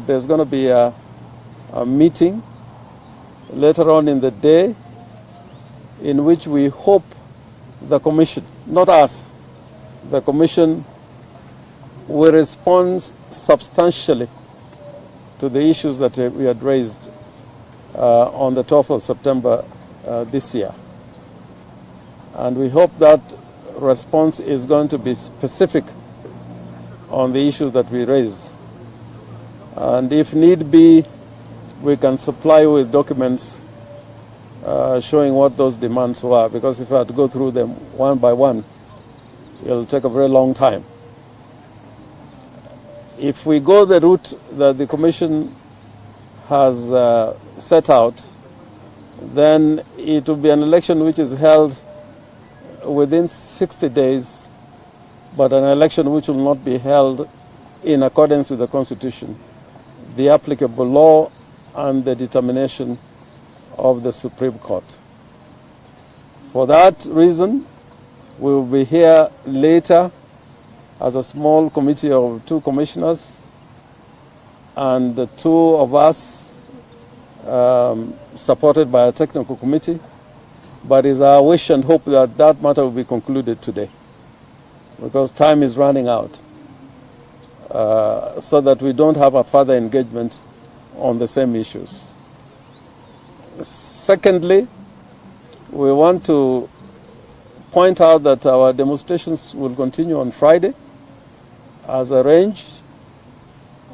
There's going to be a meeting later on in the day in which we hope the Commission, not us, the Commission will respond substantially to the issues that we had raised on the 12th of September this year. And we hope that response is going to be specific on the issues that we raised. And if need be, we can supply with documents showing what those demands were, because if I had to go through them one by one, it'll take a very long time. If we go the route that the Commission has set out, then it will be an election which is held within 60 days, but an election which will not be held in accordance with the Constitution, the applicable law, and the determination of the Supreme Court. For that reason, we will be here later as a small committee of 2 commissioners and 2 of us supported by a technical committee. But it's our wish and hope that that matter will be concluded today, because time is running out, so that we don't have a further engagement on the same issues. Secondly, we want to point out that our demonstrations will continue on Friday as arranged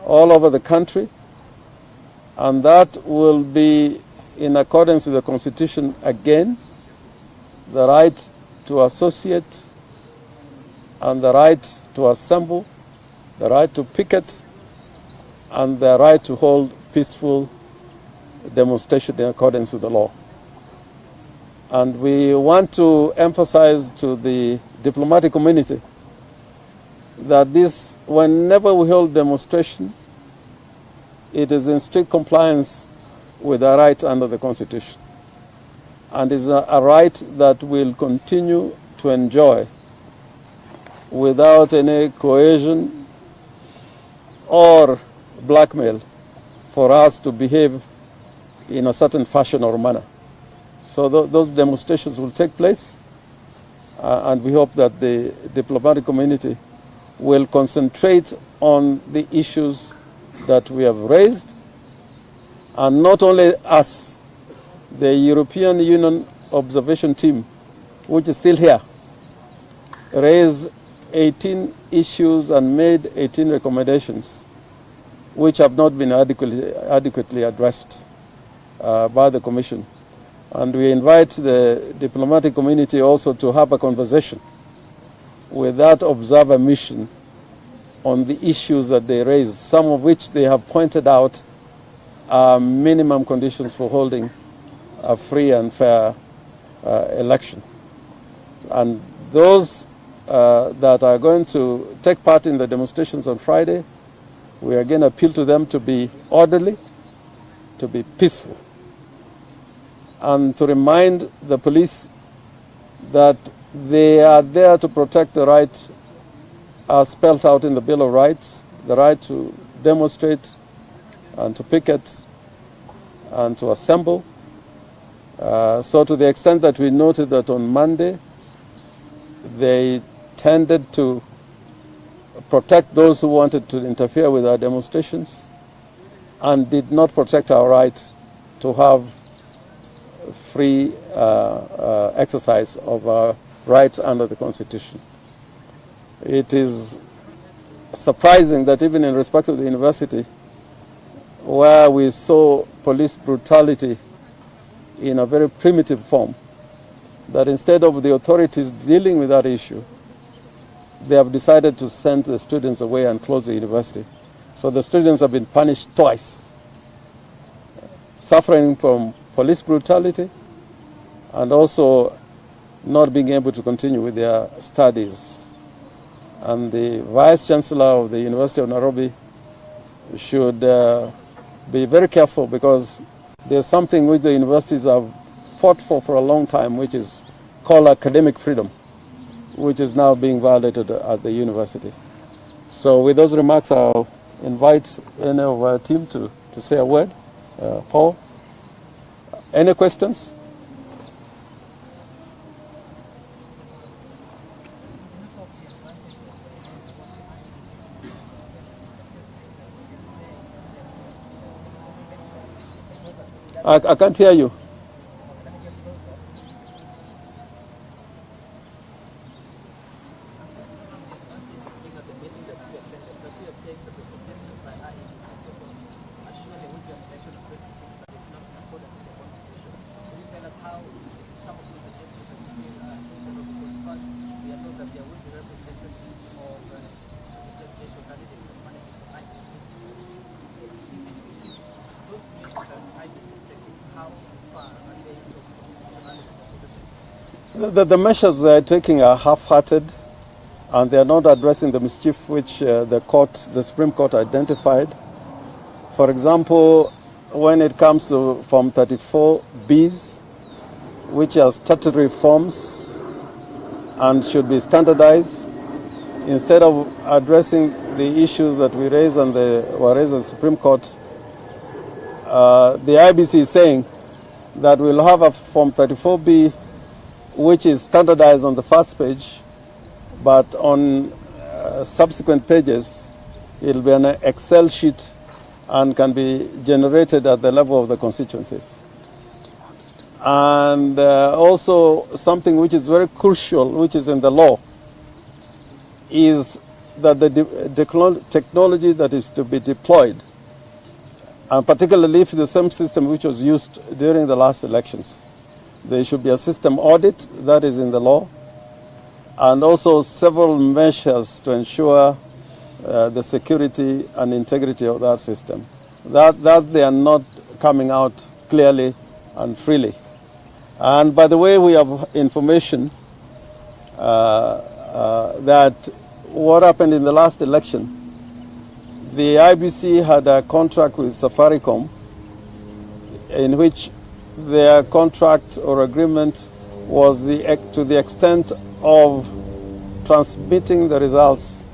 all over the country, and that will be in accordance with the Constitution again, the right to associate and the right to assemble, the right to picket, and the right to hold peaceful demonstration in accordance with the law. And we want to emphasize to the diplomatic community that this, whenever we hold demonstration, it is in strict compliance with our right under the Constitution, and is a right that we'll continue to enjoy without any coercion or blackmail for us to behave in a certain fashion or manner. So those demonstrations will take place, and we hope that the diplomatic community will concentrate on the issues that we have raised, and not only us, the European Union observation team, which is still here, raised 18 issues and made 18 recommendations, which have not been adequately addressed by the Commission. And we invite the diplomatic community also to have a conversation with that observer mission on the issues that they raised, some of which they have pointed out are minimum conditions for holding a free and fair election. And those that are going to take part in the demonstrations on Friday, we again appeal to them to be orderly, to be peaceful, and to remind the police that they are there to protect the right spelled out in the Bill of Rights, the right to demonstrate and to picket and to assemble. So to the extent that we noted that on Monday they tended to protect those who wanted to interfere with our demonstrations and did not protect our right to have free exercise of our rights under the Constitution. It is surprising that even in respect of the university, where we saw police brutality in a very primitive form, that instead of the authorities dealing with that issue, they have decided to send the students away and close the university. So the students have been punished twice, suffering from police brutality and also not being able to continue with their studies. And the Vice Chancellor of the University of Nairobi should be very careful, because there's something which the universities have fought for a long time, which is called academic freedom, which is now being violated at the university. So with those remarks, I'll invite any of our team to say a word. Paul, any questions? I can't hear you. The measures they're taking are half-hearted, and they're not addressing the mischief which the Supreme Court identified. For example, when it comes to Form 34Bs, which are statutory forms and should be standardized, instead of addressing the issues that we raised and were raised in the Supreme Court, the IBC is saying that we'll have a Form 34B which is standardized on the first page, but on subsequent pages, it'll be an Excel sheet and can be generated at the level of the constituencies. And also something which is very crucial, which is in the law, is that the technology that is to be deployed, and particularly if the same system which was used during the last elections, there should be a system audit that is in the law, and also several measures to ensure the security and integrity of that system. That they are not coming out clearly and freely. And by the way, we have information that what happened in the last election, the IBC had a contract with Safaricom in which their contract or agreement was to the extent of transmitting the results,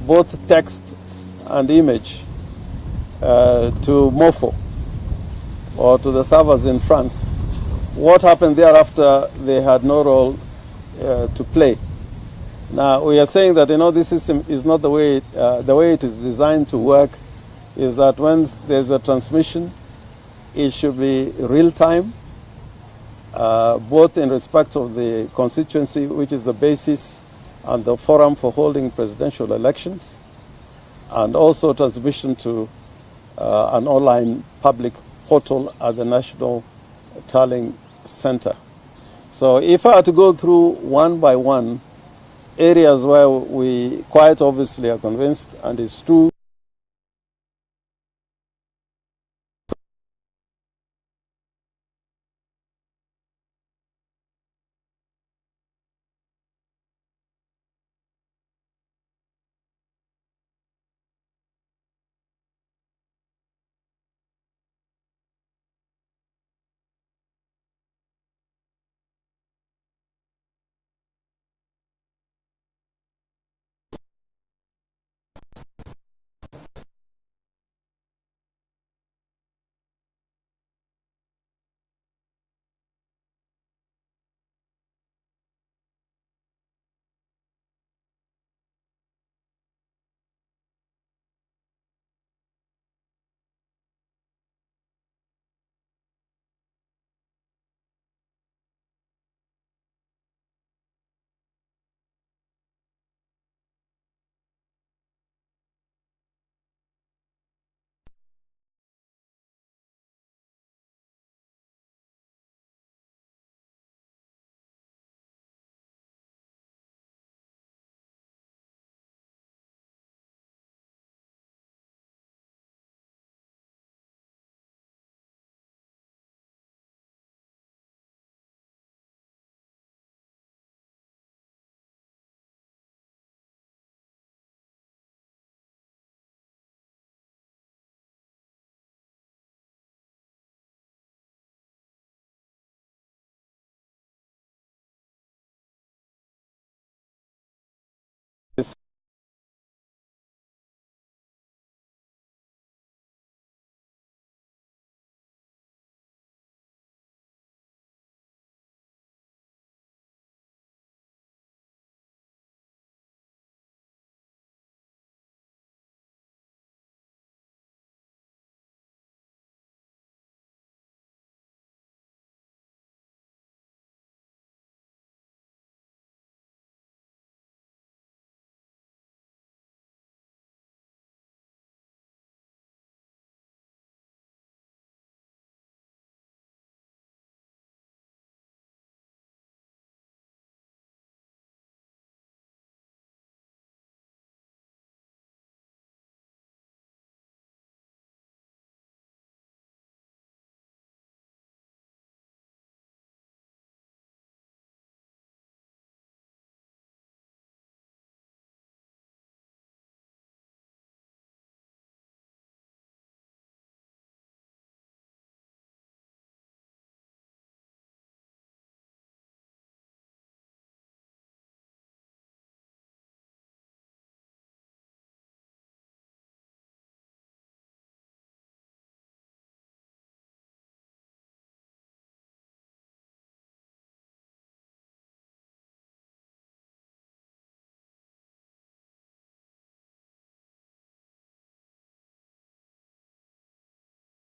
both text and image, to MOFO or to the servers in France. What happened thereafter, they had no role to play. Now, we are saying that, this system is not the way it is designed to work, is that when there's a transmission, it should be real time, both in respect of the constituency, which is the basis and the forum for holding presidential elections, and also transmission to an online public portal at the National Tallying Center. So if I had to go through one by one areas where we quite obviously are convinced, and it's true,